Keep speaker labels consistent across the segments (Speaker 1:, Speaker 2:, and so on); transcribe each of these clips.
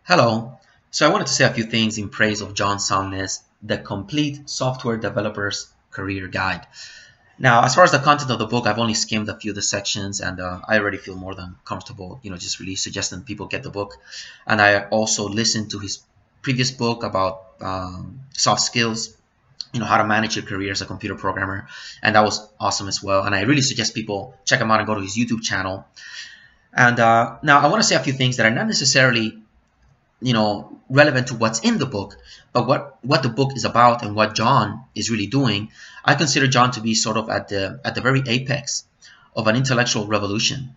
Speaker 1: Hello. So I wanted to say a few things in praise of John Somnez, the Complete Software Developer's Career Guide. Now, as far as the content of the book, I've only skimmed a few of the sections, and I already feel more than comfortable, just really suggesting people get the book. And I also listened to his previous book about soft skills, how to manage your career as a computer programmer, and that was awesome as well. And I really suggest people check him out and go to his YouTube channel. And now I want to say a few things that are not necessarily relevant to what's in the book, but what the book is about and what John is really doing. I consider John to be sort of at the very apex of an intellectual revolution.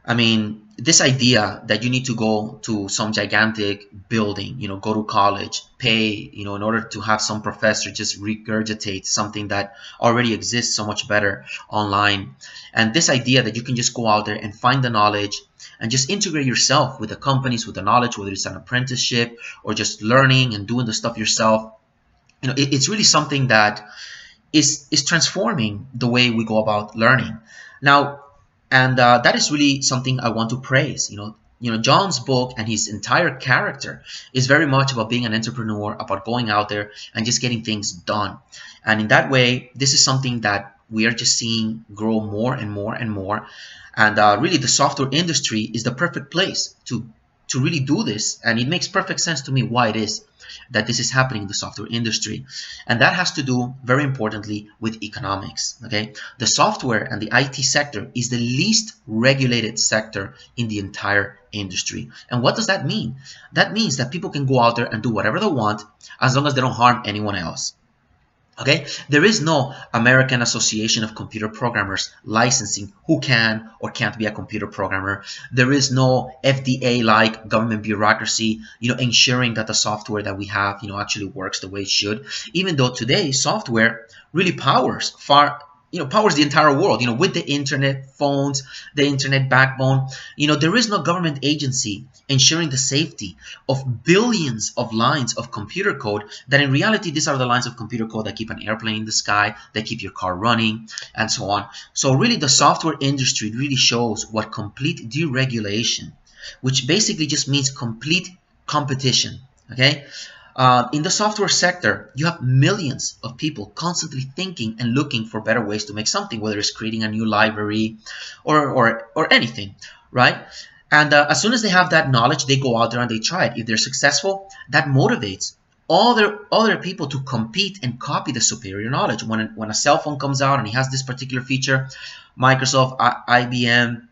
Speaker 1: I mean, this idea that you need to go to some gigantic building, go to college, pay, in order to have some professor just regurgitate something that already exists so much better online. And this idea that you can just go out there and find the knowledge and just integrate yourself with the companies, with the knowledge, whether it's an apprenticeship or just learning and doing the stuff yourself. It's really something that is transforming the way we go about learning now. And that is really something I want to praise. John's book and his entire character is very much about being an entrepreneur, about going out there and just getting things done. And in that way, this is something that we are just seeing grow more and more and more. And really, the software industry is the perfect place to really do this. And it makes perfect sense to me why it is that this is happening in the software industry. And that has to do, very importantly, with economics. Okay, the software and the IT sector is the least regulated sector in the entire industry. And what does that mean? That means that people can go out there and do whatever they want as long as they don't harm anyone else. Okay, there is no American Association of Computer Programmers licensing who can or can't be a computer programmer. There is no FDA-like government bureaucracy, ensuring that the software that we have, actually works the way it should. Even though today software really powers the entire world, with the internet, phones, the internet backbone. There is no government agency ensuring the safety of billions of lines of computer code that in reality, these are the lines of computer code that keep an airplane in the sky, that keep your car running, and so on. So really, the software industry really shows what complete deregulation, which basically just means complete competition, okay? In the software sector, you have millions of people constantly thinking and looking for better ways to make something, whether it's creating a new library or anything, right? And as soon as they have that knowledge, they go out there and they try it. If they're successful, that motivates other people to compete and copy the superior knowledge. When a cell phone comes out and it has this particular feature, Microsoft, IBM,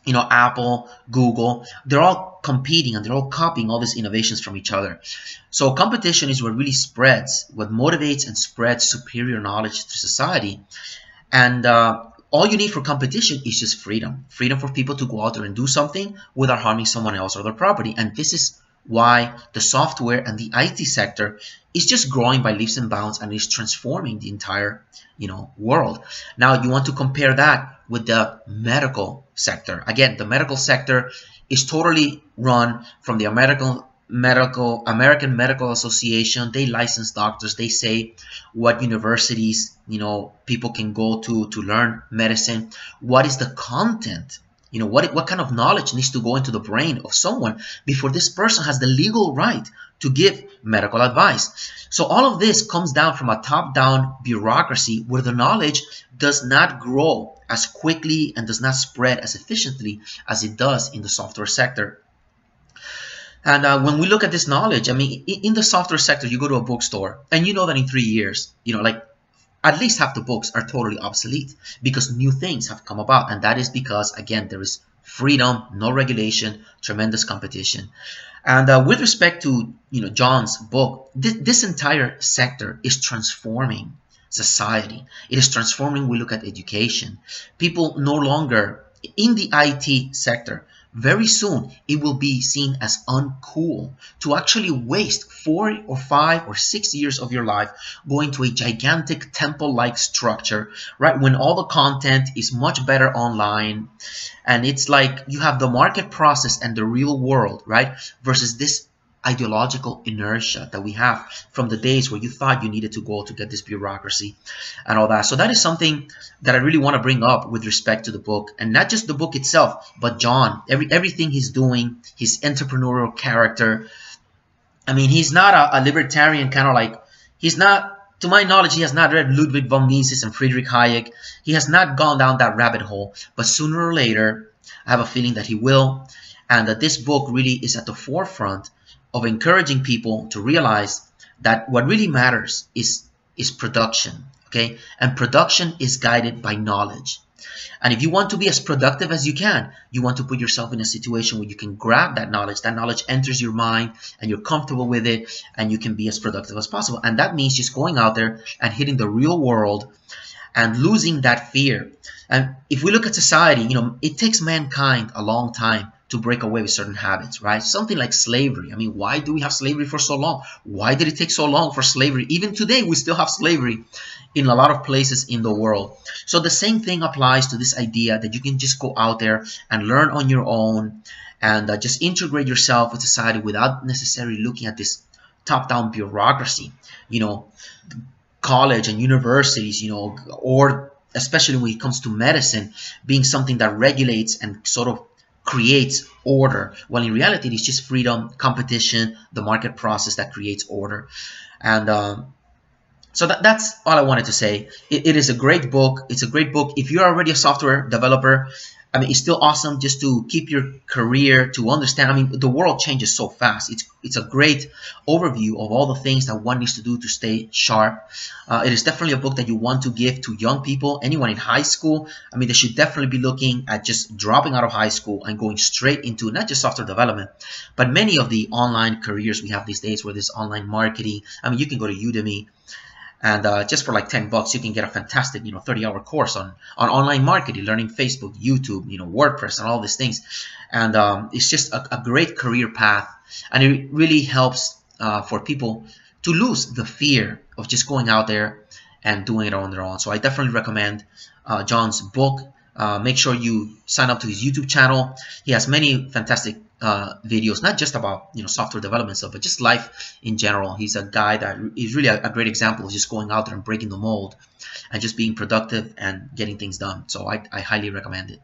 Speaker 1: Apple, Google, they're all competing and they're all copying all these innovations from each other. So competition is what really spreads, what motivates and spreads superior knowledge to society. And all you need for competition is just freedom. Freedom for people to go out there and do something without harming someone else or their property. And this is why the software and the IT sector is just growing by leaps and bounds and is transforming the entire world. Now you want to compare that with the medical sector. Again, the medical sector is totally run from the American Medical Association. They license doctors. They say what universities people can go to learn medicine. What is the content? What kind of knowledge needs to go into the brain of someone before this person has the legal right to give medical advice. So all of this comes down from a top-down bureaucracy where the knowledge does not grow as quickly and does not spread as efficiently as it does in the software sector. And when we look at this knowledge, I mean, in the software sector, you go to a bookstore and you know that in 3 years, at least half the books are totally obsolete because new things have come about. And that is because, again, there is freedom, no regulation, tremendous competition. And with respect to, John's book, this entire sector is transforming society. It is transforming. We look at education. People no longer in the IT sector. Very soon, it will be seen as uncool to actually waste 4 or 5 or 6 years of your life going to a gigantic temple-like structure, right? When all the content is much better online, and it's like you have the market process and the real world, right? Versus this ideological inertia that we have from the days where you thought you needed to go to get this bureaucracy and all that. So that is something that I really want to bring up with respect to the book, and not just the book itself, but John, everything he's doing, his entrepreneurial character. I mean, he's not a libertarian kind of like, he's not, to my knowledge, he has not read Ludwig von Mises and Friedrich Hayek. He has not gone down that rabbit hole, but sooner or later, I have a feeling that he will, and that this book really is at the forefront of encouraging people to realize that what really matters is production, okay? And production is guided by knowledge. And if you want to be as productive as you can, you want to put yourself in a situation where you can grab that knowledge. That knowledge enters your mind and you're comfortable with it, and you can be as productive as possible. And that means just going out there and hitting the real world and losing that fear. And if we look at society, you know, it takes mankind a long time to break away with certain habits, right? Something like slavery. I mean, why do we have slavery for so long? Why did it take so long for slavery? Even today, we still have slavery in a lot of places in the world. So the same thing applies to this idea that you can just go out there and learn on your own and just integrate yourself with society without necessarily looking at this top-down bureaucracy, you know, college and universities, you know, or especially when it comes to medicine, being something that regulates and sort of creates order, while in reality it's just freedom, competition, the market process that creates order. And so that's all I wanted to say. It is a great book. It's a great book. If you're already a software developer, I mean, it's still awesome just to keep your career, to understand. I mean, the world changes so fast. It's a great overview of all the things that one needs to do to stay sharp. It is definitely a book that you want to give to young people, anyone in high school. I mean, they should definitely be looking at just dropping out of high school and going straight into not just software development, but many of the online careers we have these days, where there's online marketing. I mean, you can go to Udemy, and just for like 10 bucks, you can get a fantastic, 30-hour course on online marketing, learning Facebook, YouTube, WordPress, and all these things. And it's just a great career path. And it really helps for people to lose the fear of just going out there and doing it on their own. So I definitely recommend John's book. Make sure you sign up to his YouTube channel. He has many fantastic videos, not just about software development stuff, but just life in general. He's a guy that is really a great example of just going out there and breaking the mold and just being productive and getting things done. So I highly recommend it.